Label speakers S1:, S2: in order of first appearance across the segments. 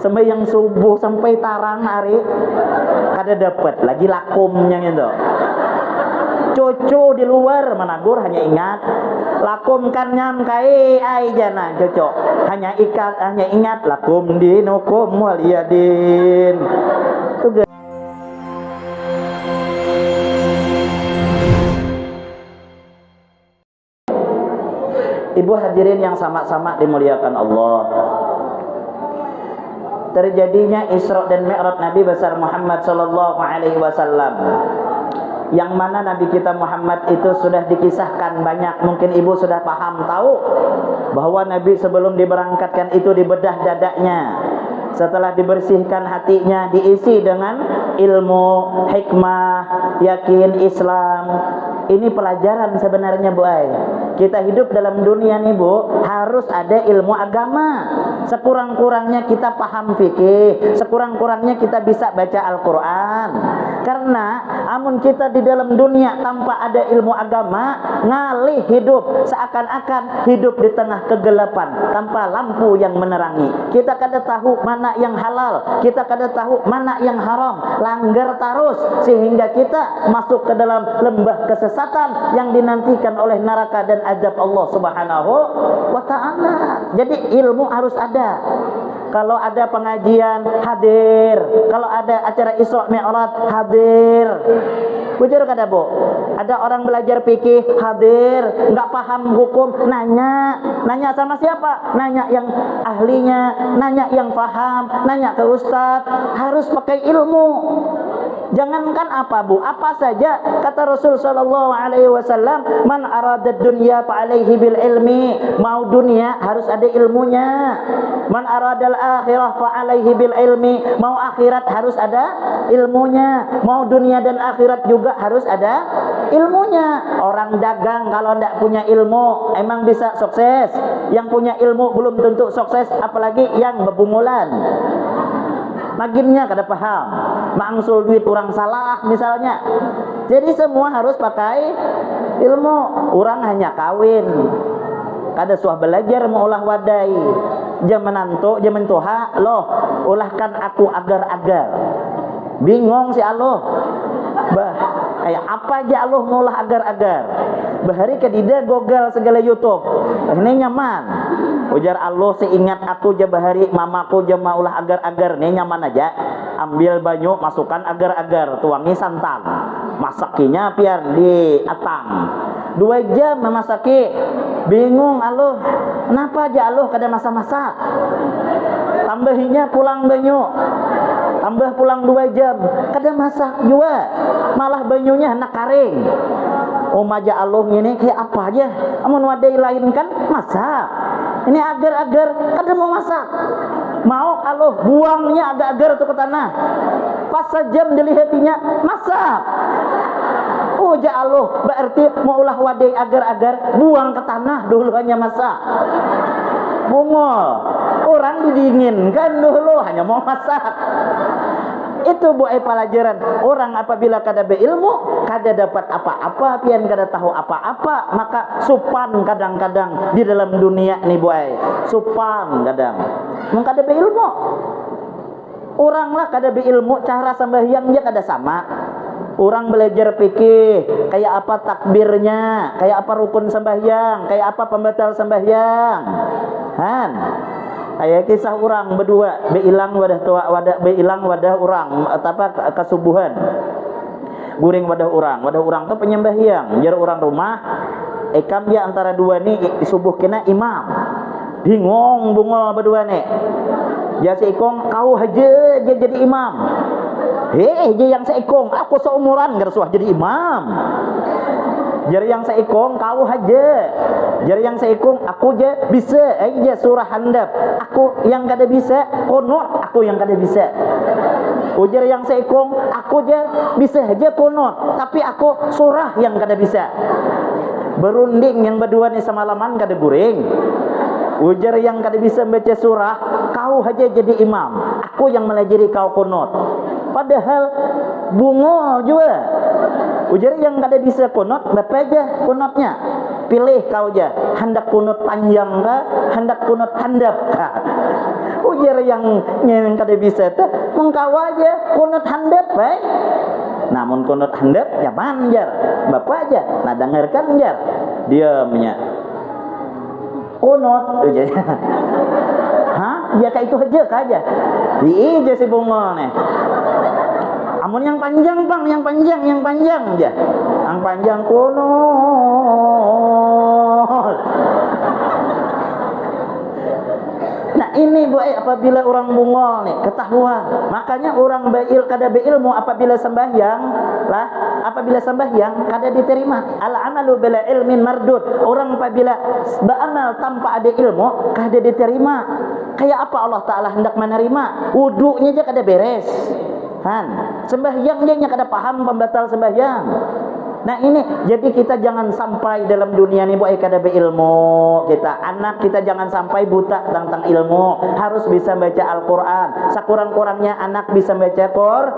S1: sembahyang subuh sampai tarang hari kada dapat lagi lakumnya gitu. Cucu di luar menagur hanya ingat lakum kan nyam kai ai jana cucu hanya ingat lakum dinukum waliyadin. Itu Ibu hadirin yang sama-sama dimuliakan Allah, terjadinya Isra dan Mi'raj Nabi besar Muhammad sallallahu alaihi wasallam, yang mana Nabi kita Muhammad itu sudah dikisahkan banyak. Mungkin ibu sudah paham tahu bahwa Nabi sebelum diberangkatkan itu dibedah dadanya, setelah dibersihkan hatinya, diisi dengan ilmu, hikmah, yakin, Islam. Ini pelajaran sebenarnya Bu Ai. Kita hidup dalam dunia nih Bu, harus ada ilmu agama. Sekurang-kurangnya kita paham fikih, sekurang-kurangnya kita bisa baca Al-Quran. Karena amun kita di dalam dunia tanpa ada ilmu agama, ngalih hidup, seakan-akan hidup di tengah kegelapan tanpa lampu yang menerangi. Kita kada tahu mana yang halal, kita kada tahu mana yang haram, langgar terus sehingga kita masuk ke dalam lembah kesesatan yang dinantikan oleh neraka dan azab Allah Subhanahu wa ta'ala. Jadi ilmu harus ada. Kalau ada pengajian hadir, kalau ada acara Isra Mi'raj hadir. Bujur kada Bu? Ada orang belajar fikih hadir, enggak paham hukum nanya sama siapa? Nanya yang ahlinya, nanya yang paham, nanya ke ustaz. Harus pakai ilmu. Jangankan apa Bu, apa saja kata Rasul sallallahu alaihi wasallam, man aradad dunya fa alaihi bil ilmi. Mau dunia harus ada ilmunya. Man aradal akhirah fa alaihi bil ilmi. Mau akhirat harus ada ilmunya. Mau dunia dan akhirat juga harus ada ilmunya. Orang dagang kalau tidak punya ilmu emang bisa sukses. Yang punya ilmu belum tentu sukses, apalagi yang bebungulan. Maginnya kada paham, mangsul duit orang salah misalnya. Jadi semua harus pakai ilmu. Orang hanya kawin, kada suah belajar mau ulah wadai. Jaman nanto, jaman toha, loh ulahkan aku agar-agar. Bingung si Allah. Bah, kayak apa aja Allah mau ulah agar-agar. Bahari kedida gogal segala YouTube. Ini nyaman. Ujar Allah seingat aku je bahari mamaku je maulah agar-agar. Ini nyaman aja. Ambil banyu masukkan agar-agar, tuangi santan. Masakinya biar di atang. 2 jam memasaki. Bingung Allah. Kenapa aja Allah kada masak-masak? Tambahinya pulang banyu. Tambah pulang 2 jam. Kada masak juga. Malah banyunya hendak karing. Maja Allah ini kayak apa aja. Amun wadai lain kan masak. Ini agar-agar kada mau masak. Mau Allah buangnya agar-agar itu ke tanah. Pas sejam dilihatinya masak. Ja Allah berarti mau ulah wadai agar-agar buang ke tanah dulu hanya masak. Bungol. Orang didinginkan dulu hanya mau masak. Itu Bu pelajaran. Orang apabila kada berilmu, kada dapat apa-apa, pian kada tahu apa-apa, maka supan kadang-kadang di dalam dunia nih Bu. Supan kadang. Mun kada beilmu. Orang lah kada beilmu, cara sembahyangnya kada sama. Orang belajar fikih, kayak apa takbirnya, kayak apa rukun sembahyang, kayak apa pembatal sembahyang. Han. Kayak kisah orang berdua, beilang wadah tua beilang wadah orang apa kasubuhan. Guring wadah orang tuh penyembahyang. Jar orang rumah ekam dia antara dua nih subuh kena imam. Bingung bungol berdua nih. Ya seikong kau aja jadi imam. Dia yang seikong aku seumuran gak suah jadi imam. Jar yang seikong kau aja. Jar yang seikong aku aja bisa aja surah handap. Aku yang kada bisa konot, aku yang kada bisa. Ujar yang seikong aku aja bisa aja konot, tapi aku surah yang kada bisa. Berunding yang berdua nih semalaman kada guring. Ujar yang kada bisa baca surah, kau aja jadi imam, aku yang melajari kau konot. Padahal bungol juga. Ujar yang kada bisa kunut, berapa aja kunutnya? Pilih kau aja. Hendak kunut panjang kah? Hendak kunut handap kah? ujar yang kada bisa teh mengkawa aja kunut handap baik. Namun kunut handap ya manjar bapak aja nah dengarkan jar diamnya kunut aja. Hah ya kayak itu aja aja si bungol nih. Amun yang panjang bang, yang panjang aja. Yang panjang kunut. Nah ini bu, apabila orang bungol nih ketahuan, makanya orang bail kada beilmu apabila sembahyang lah, apabila sembahyang kada diterima. Al amalu bila ilmin mardud. Orang apabila beramal tanpa ada ilmu kada diterima. Kayak apa Allah Taala hendak menerima? Wudunya aja kada beres. Sembahyang dia kada paham pembatal sembahyang. Nah ini jadi kita jangan sampai dalam dunia ini buat kada beilmu kita, anak kita jangan sampai buta tentang ilmu, harus bisa baca Al-Qur'an. Sakurang-kurangnya anak bisa baca Qur'an.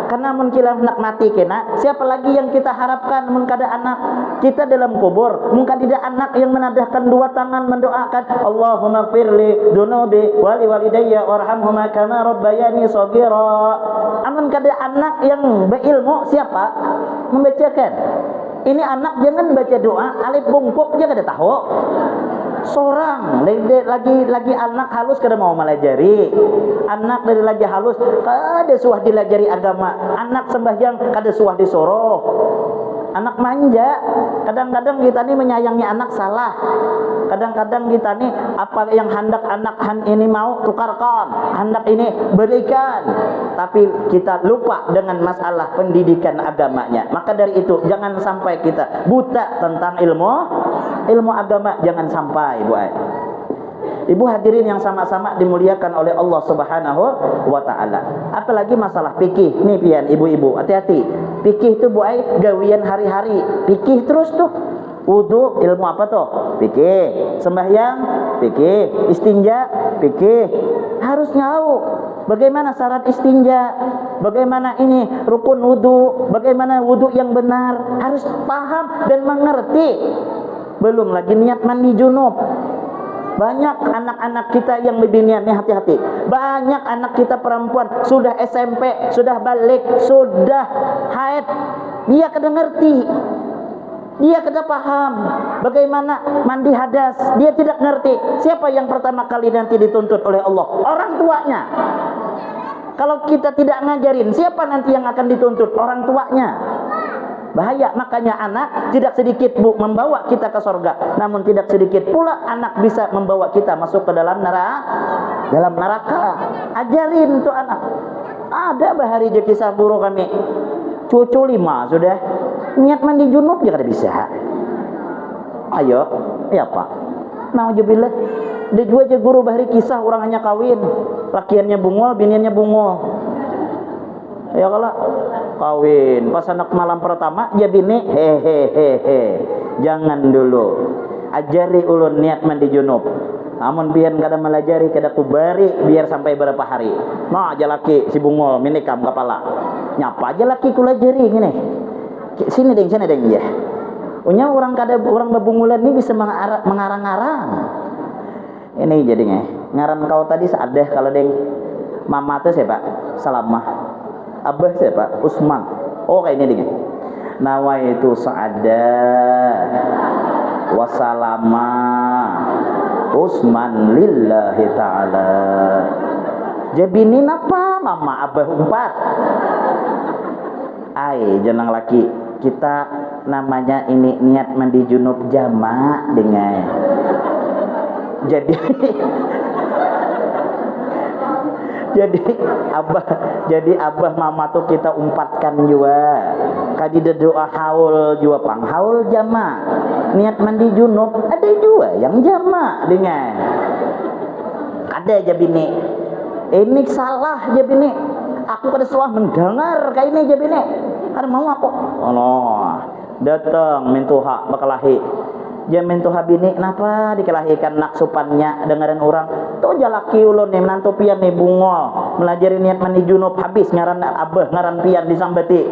S1: Karena mun kita nak mati kena, siapa lagi yang kita harapkan mun kada anak kita dalam kubur? Mun kada anak yang menadahkan dua tangan mendoakan Allahumma firli dunubi wali walidayya warhamhuma kama rabbayani shaghira. Amun kada anak yang berilmu siapa membacakan? Ini anak jangan baca doa alif bungkuk dia kada tahu. Seorang lagi anak halus kada mau melajari, anak dari lagi halus kada suah dilajari agama, anak sembahyang kada suah disuruh, anak manja. Kadang-kadang kita nih menyayangi anak salah, kadang-kadang kita nih apa yang hendak anak ini mau tukarkan, hendak ini berikan, tapi kita lupa dengan masalah pendidikan agamanya. Maka dari itu jangan sampai kita buta tentang ilmu agama, jangan sampai Bu. Ibu hadirin yang sama-sama dimuliakan oleh Allah Subhanahu wa taala. Apalagi masalah fikih. Nih pian ibu-ibu, hati-hati. Fikih itu Bu gawian hari-hari. Fikih terus tuh. Wudu ilmu apa tuh? Fikih. Sembahyang fikih. Istinja fikih. Harus tahu bagaimana syarat istinja, bagaimana ini rukun wudu, bagaimana wudu yang benar, harus paham dan mengerti. Belum lagi niat mandi junub. Banyak anak-anak kita yang beginian nih, hati-hati. Banyak anak kita perempuan sudah SMP, sudah balik, sudah haid, dia kada ngerti, dia kada paham bagaimana mandi hadas, dia tidak ngerti. Siapa yang pertama kali nanti dituntut oleh Allah? Orang tuanya. Kalau kita tidak ngajarin, siapa nanti yang akan dituntut? Orang tuanya. Bahaya. Makanya anak tidak sedikit Bu membawa kita ke surga, namun tidak sedikit pula anak bisa membawa kita masuk ke dalam neraka. Ajarin tuh anak. Ada bahari je kisah guru kami, cucu 5 sudah niat mandi junub dia kada bisa. Ayo ya Pak, nauzubillah. Dia juga je guru bahari kisah orang hanya kawin, lakiannya bungol, biniannya bungol. Ya kalau kawin pas anak malam pertama ya bini hehehe, jangan dulu ajari ulun niat mandi junub. Namun biar kada melajari kada kubari biar sampai berapa hari. Nah aja laki si bungol minikam kepala nyapa aja laki kulajari gini sini deng ya. Unya orang babungulan ini bisa mengarang-arang. Ini jadinya ngaran kau tadi seadeh kalau deng mama tuh siapa? Salamah. Abah siapa? Usman. Oh kayak ini dengan nawaitu sa'ada wasalama Usman lillahi ta'ala. Jabinin apa? Mama abah 4. Ai jenang laki kita namanya ini niat mandi junub jamak dengan. Jadi abah mama tuh kita umpatkan juga. Kadi doa haul juga pang haul jama. Niat mandi junub ada juga yang jama dengan. Ada aja bini. Ini salah aja bini. Aku kada suah mendengar kayak ini aja bini. Kada mau aku. Oh no. Datang mintuha bakalahi. Jamin tuh habini kenapa dikelahikan nak supannya dengaran orang tuh jalaki ulun nih menantu pian nih bungol melajari niat mandi junub habis ngaran abah ngaran pian disambati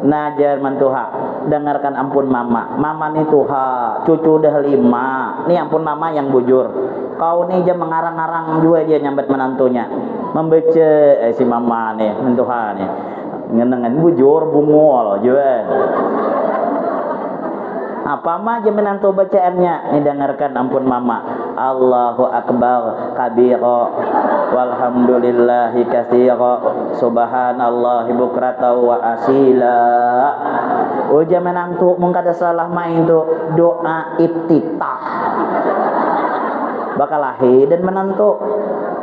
S1: najar mantuha dengarkan ampun mama nih tuha cucu dah 5 nih ampun mama yang bujur Kau nih dia mengarang-arang juga dia nyambat menantunya. Membaca si mama nih, mentuhan nih. Ngenengan bujur bungol juga. Apa mah aja menantu bacaannya? Ini dengarkan ampun mama. Allahu akbar kabira walhamdulillahi katsira subhanallahi bukrata wa asila. Uja menantu mung kada salah main tuh doa iftitah. Bakalahi dan menantu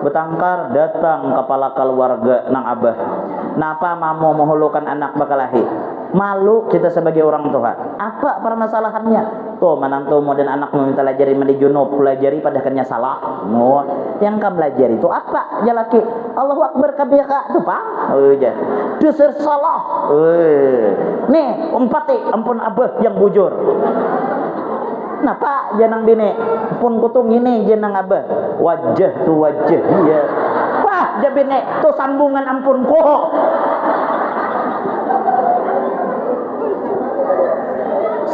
S1: betangkar datang kepala keluarga nang abah. Napa mamu menghulukan anak bakalahi? Malu kita sebagai orang tua. Apa permasalahannya? Tuh menantumu dan anakmu minta pelajari mandi junub, pelajari padahkannya salah. No, yang kamu pelajari itu apa? Ya laki. Allahu akbar kabira tuh Pak. Oh iya. Dasar salah. Nih, umpati ampun abah yang bujur. Napa janang bini pun kutung ini janang abah. Wajah tu wajah iya. Wah, jabine tuh sambungan ampun kok.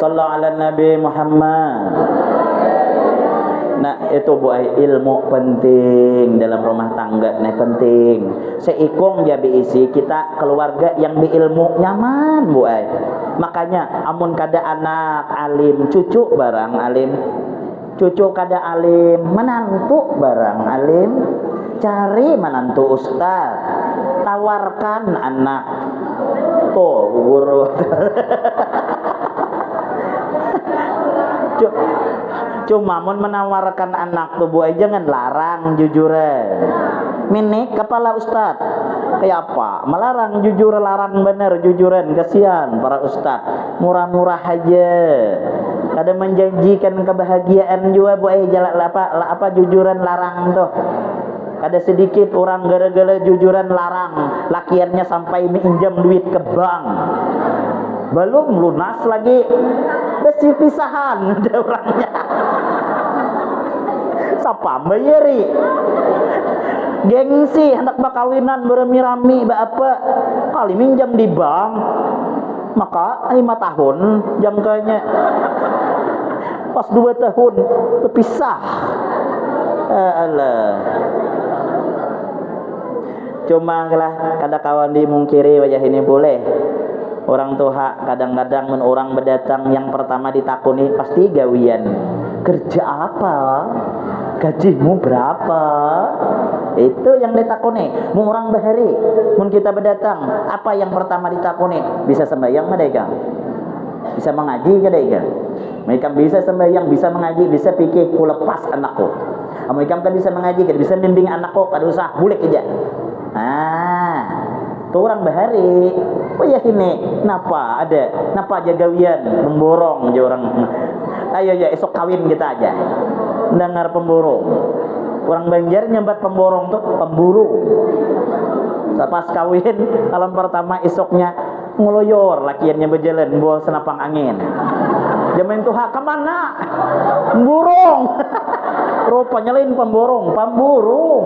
S1: Sallallahu ala Nabi Muhammad. Nah itu buah ilmu penting dalam rumah tangga. Nah penting seikung jadi isi kita keluarga yang beilmu nyaman buah. Makanya amun kada anak alim cucu barang alim, cucu kada alim menantu barang alim, cari menantu ustaz, tawarkan anak tuh guru. Cuma mun menawarkan anak tuh buat jangan larang jujuran. Minik kepala ustad kayak apa? Melarang jujur, larang bener jujuran. Kasihan para ustad murah-murah aja. Kada menjanjikan kebahagiaan juga buat jalan apa jujuran larang tuh. Kada sedikit orang gara-gara jujuran larang lakiannya sampai minjam duit ke bank. Belum lunas lagi besi pisahan ada orangnya. Sapa bayari gengsi hendak bakawinan berami-rami apa kali minjam di bank maka 5 tahun jangkanya pas 2 tahun berpisah. Allah cuma lah kada kawan dimungkiri wajah ini boleh. Orang tua kadang-kadang men orang berdatang yang pertama ditakuni pasti gawian. Kerja apa? Gajimu berapa? Itu yang ditakuni. Mun orang bahari, mun kita berdatang, apa yang pertama ditakuni? Bisa sembahyang mereka? Bisa mengaji mereka? Mereka bisa sembahyang, bisa mengaji, bisa pikir ku lepas anakku. Mereka kan bisa mengaji, kan bisa bimbing anakku, kada usah bulik aja. Tuh orang bahari, oh ya ini, napa ada, napa aja gawian, memborong aja orang. Ayo ya esok kawin kita aja, dengar pemborong. Orang Banjar nyambat pemborong tuh pemburu. Pas kawin, malam pertama esoknya ngeloyor, lakiannya berjalan bawa senapang angin. Jamin tuh kemana? Pemborong. Rupanya lain pemborong, pemburung.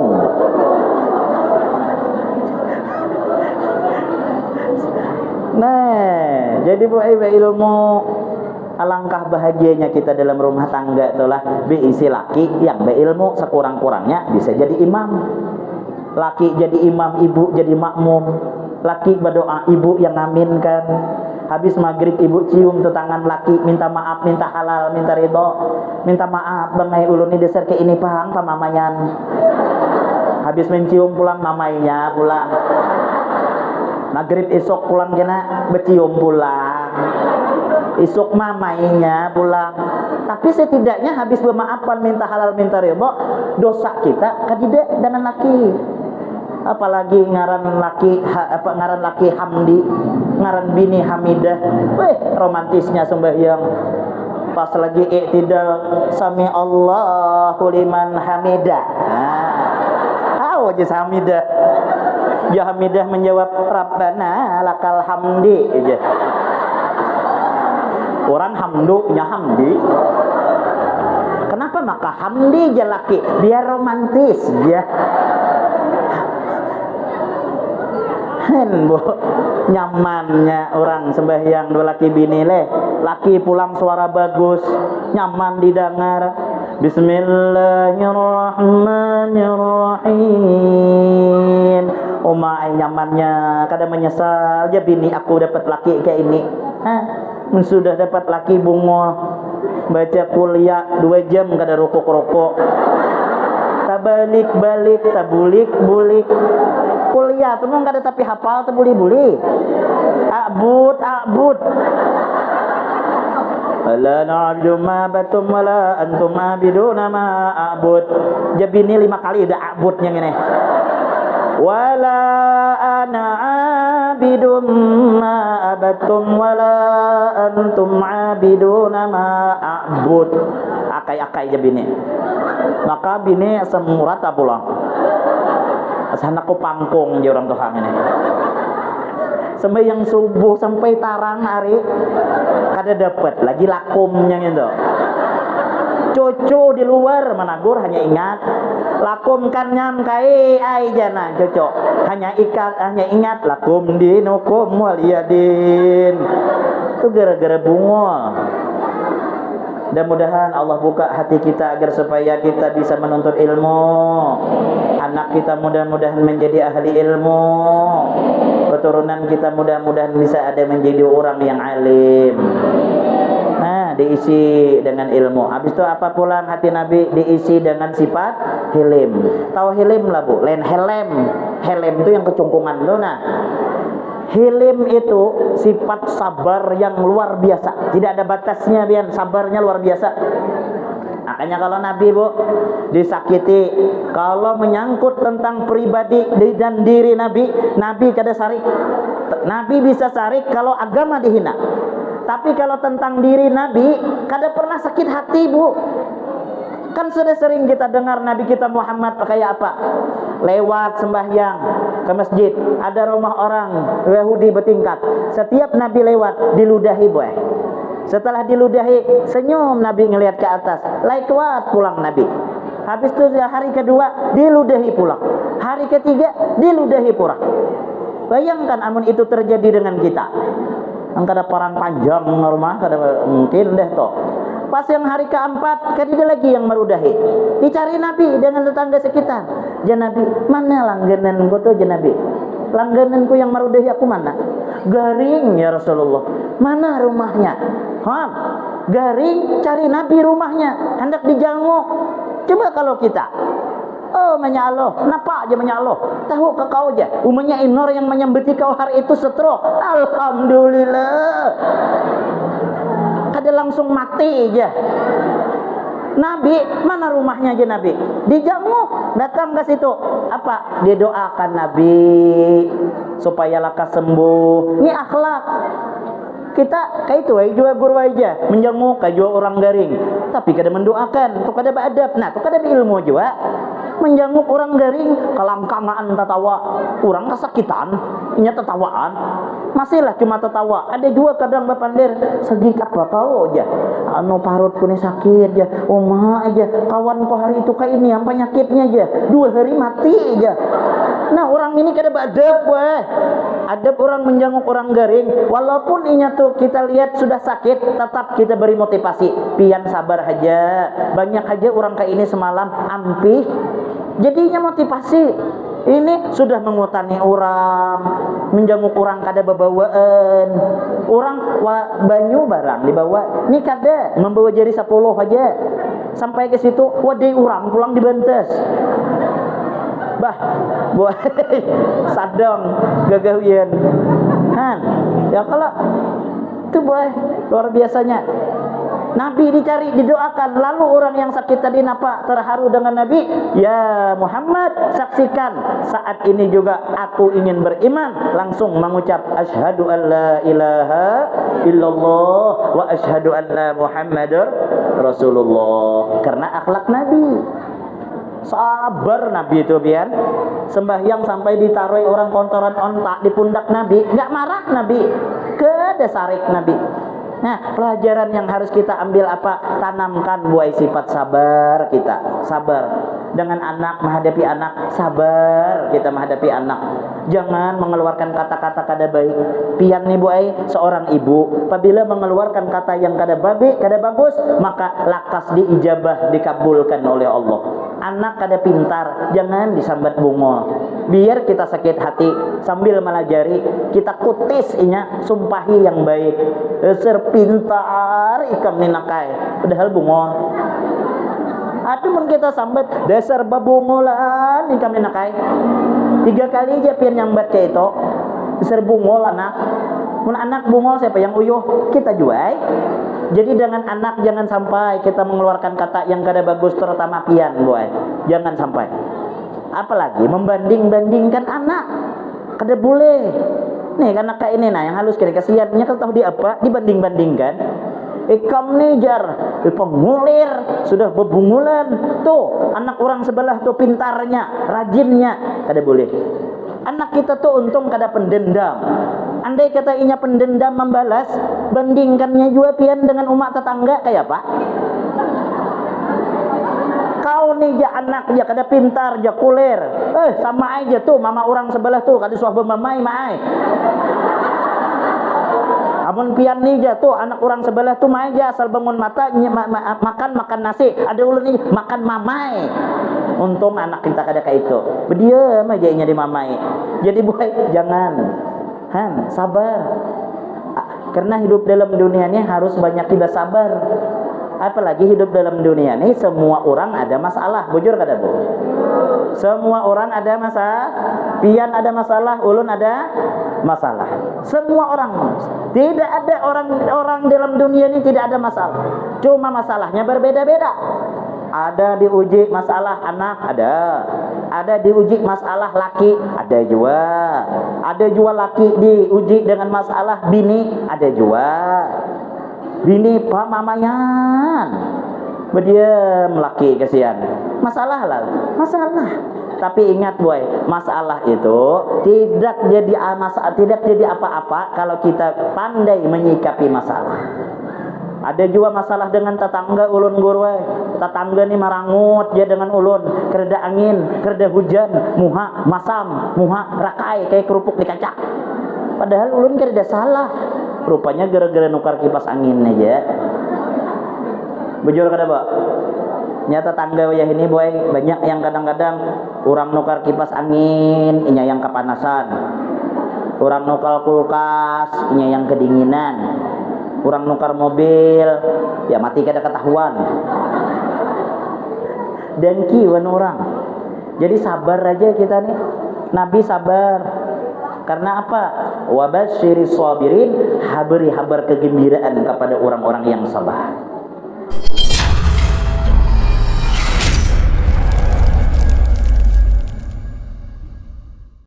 S1: Nah, jadi bu ilmu alangkah bahagianya kita dalam rumah tangga itulah beisi laki yang beilmu sekurang-kurangnya bisa jadi imam. Laki jadi imam, ibu jadi makmum. Laki berdoa, ibu yang ngaminkan. Habis maghrib ibu cium tuh tangan laki, minta maaf, minta halal, minta ridho, minta maaf bangai ulun ini dasar ke ini pahang pamamayan. Habis mencium pulang mamainya pulang. Maghrib esok pulang kena becium pulang. Esok mamainya pulang. Tapi setidaknya habis bermaafan minta halal minta ridho, dosa kita kadidak dengan laki. Apalagi ngaran laki Hamdi, ngaran bini Hamidah. Romantisnya sembahyang. Pas lagi i'tidal sami Allahu liman hamidah. Aja Hamidah. Ya Hamidah menjawab Rabbana lakal hamdi aja. Orang hamdunya Hamdi. Kenapa maka Hamdi aja laki? Biar romantis ya. Bu, nyamannya orang sembahyang dua laki bini leh. Laki pulang suara bagus, nyaman didengar. Bismillahirrahmanirrahim. Oma nyamannya, kadang menyesal ya bini aku dapat laki kayak ini. Sudah dapat laki bungo, baca kuliah 2 jam kada rokok-rokok. Tabalik-balik, tabulik-bulik. Kuliah tuh kada tapi hafal tabuli-buli. Abud. La na'budu ma batum wala antum abiduna ma a'bud. Jabini 5 kali udah abudnya gini. Wala ana abidum ma abatum wala antum abiduna ma a'bud. Akai-akai jabini. Maka bini semurat pulang. Asanaku pangkung je orang Tuhan ini. Sembahyang subuh sampai tarang hari kada dapat lagi lakumnya gitu. Cucu di luar menagur hanya ingat lakum kan nyam kai ai jana cucu hanya ingat lakum dinukum waliyadin. Itu gara-gara bungo. Mudah-mudahan Allah buka hati kita agar supaya kita bisa menuntut ilmu. Anak kita mudah-mudahan menjadi ahli ilmu. Keturunan kita mudah-mudahan bisa ada menjadi orang yang alim. Diisi dengan ilmu. Habis itu apa pula hati Nabi diisi dengan sifat hilim. Tahu hilim lah Bu? Lain helem. Helem itu yang kecungkungan tuh. Nah, hilim itu sifat sabar yang luar biasa. Tidak ada batasnya, biar sabarnya luar biasa. Makanya kalau Nabi Bu disakiti, kalau menyangkut tentang pribadi dan diri Nabi kada sarik. Nabi bisa sarik kalau agama dihina. Tapi kalau tentang diri Nabi kada pernah sakit hati Bu. Kan sudah sering kita dengar Nabi kita Muhammad pakai apa? Lewat sembahyang ke masjid, ada rumah orang Yahudi bertingkat. Setiap Nabi lewat diludahi boy. Setelah diludahi, senyum Nabi ngelihat ke atas. Lewat pulang Nabi. Habis itu hari kedua diludahi pulang. Hari ketiga diludahi pulang. Bayangkan amun itu terjadi dengan kita. Kada perang panjang rumah kada mungkin deh toh. Pas yang hari keempat kada lagi yang merudahi. Dicari Nabi dengan tetangga sekitar. Ya Nabi, mana langgananku tuh ya Nabi? Langgananku yang merudahi aku mana? Garing ya Rasulullah. Mana rumahnya? Garing, cari Nabi rumahnya. Hendak dijanguk. Coba kalau kita menyaloh, napa aja menyaloh? Tahu ke kau aja, umumnya inor yang menyambeti kau hari itu stroke. Alhamdulillah. Kada langsung mati aja. Nabi, mana rumahnya aja Nabi? Dijanguk, datang ke situ. Apa? Didoakan Nabi supaya lekas sembuh. Ini akhlak. Kita kayak itu juga guru aja menjenguk kayak juga orang garing, tapi kada mendoakan, tu kada beradab. Nah, tu kada berilmu juga. Menjenguk orang garing kalangkangan tatawa, orang kesakitan, inya tetawaan. Masihlah cuma tetawa. Ada juga kadang bapandir segik apa kau aja. Anu parut kuni sakit aja. Oma aja, kawan kau hari itu kayak ini, apa penyakitnya aja. 2 hari mati aja. Nah, orang ini kada beradab weh. Adab orang menjenguk orang garing, walaupun inya tuh kita lihat sudah sakit, tetap kita beri motivasi. Pian sabar aja. Banyak aja orang kayak ini semalam ampih. Jadinya motivasi. Ini sudah mengutani orang, menjenguk orang kada babawaan. Orang banyu barang dibawa, ini kada membawa jari 10 aja. Sampai ke situ, wadai orang pulang dibantes. Bah, boy, sadong gagawian. Ya kalau itu boy, luar biasanya. Nabi dicari, didoakan. Lalu orang yang sakit tadi napa terharu dengan Nabi? Ya Muhammad, saksikan saat ini juga aku ingin beriman. Langsung mengucap asyhadu an la ilaha illallah wa asyhadu anna Muhammadar Rasulullah. Karena akhlak Nabi. Sabar Nabi itu biar sembahyang sampai ditaruh orang kontoran ontak di pundak Nabi, nggak marah Nabi, kada sarik Nabi. Nah, pelajaran yang harus kita ambil apa? Tanamkan buai sifat sabar kita. Sabar. Dengan anak, menghadapi anak, sabar kita menghadapi anak. Jangan mengeluarkan kata-kata kada baik. Pian nih buai, seorang ibu apabila mengeluarkan kata yang kada baik, kada bagus, maka lakas diijabah, dikabulkan oleh Allah. Anak kada pintar, jangan disambat bungo. Biar kita sakit hati sambil melajari, kita kutis inya sumpahi yang baik. Pintar ikam ninakai padahal bungo. Tapi mun kita sambat dasar babungolan ikam ninakai. 3 kali aja pian nyambat kayak itu. Dasar bungol anak. Mun anak bungol siapa yang uyuh? Kita juai. Jadi dengan anak jangan sampai kita mengeluarkan kata yang kada bagus, terutama pian boy. Jangan sampai. Apalagi membanding-bandingkan anak. Kada boleh. Nih karena kayak ini yang halus kira kasihannya kalau tahu dia apa dibanding-bandingkan. Ikam nih jar pengulir sudah bebungulan tuh anak orang sebelah tuh pintarnya, rajinnya, kada boleh. Anak kita tuh untung kada pendendam. Andai kata inya pendendam membalas, bandingkannya juga pian dengan umat tetangga kayak apa? Kau nih ja anak ja kada pintar ja kulir. Sama aja tuh mama orang sebelah tuh kada suah bemamai mai. Amun pian nih ja tuh anak orang sebelah tuh mai ja asal bangun mata makan nasi. Ada ulun nih makan mamai. Untung anak kita kada kayak itu. Berdiam aja inya di mamai. Jadi boy jangan. Sabar. Karena hidup dalam dunia ini harus banyak kita sabar. Apalagi hidup dalam dunia ini semua orang ada masalah. Bujur kada bu? Semua orang ada masalah. Pian ada masalah, ulun ada masalah. Semua orang. Tidak ada orang dalam dunia ini tidak ada masalah. Cuma masalahnya berbeda-beda. Ada diuji masalah anak, ada diuji masalah laki, ada juga laki diuji dengan masalah bini, ada juga bini pak mamayan berdiam laki kasihan masalah. Tapi ingat boy, masalah itu tidak jadi apa-apa kalau kita pandai menyikapi masalah. Ada juga masalah dengan tetangga ulun guru. Tetangga nih marangut dia dengan ulun. Kereda angin, kereda hujan, muha masam, muha rakai kayak kerupuk di kaca. Padahal ulun kereda salah. Rupanya gara-gara nukar kipas angin aja. Bujur kada, Pak? Nyata tangga wayah ini boy banyak yang kadang-kadang orang nukar kipas angin, inya yang kepanasan. Orang nukar kulkas, inya yang kedinginan. Orang nukar mobil, ya mati kada ketahuan. Dan kiwan orang. Jadi sabar aja kita nih. Nabi sabar. Karena apa? Wabasyiris sabirin, habari habar kegembiraan kepada orang-orang yang sabar.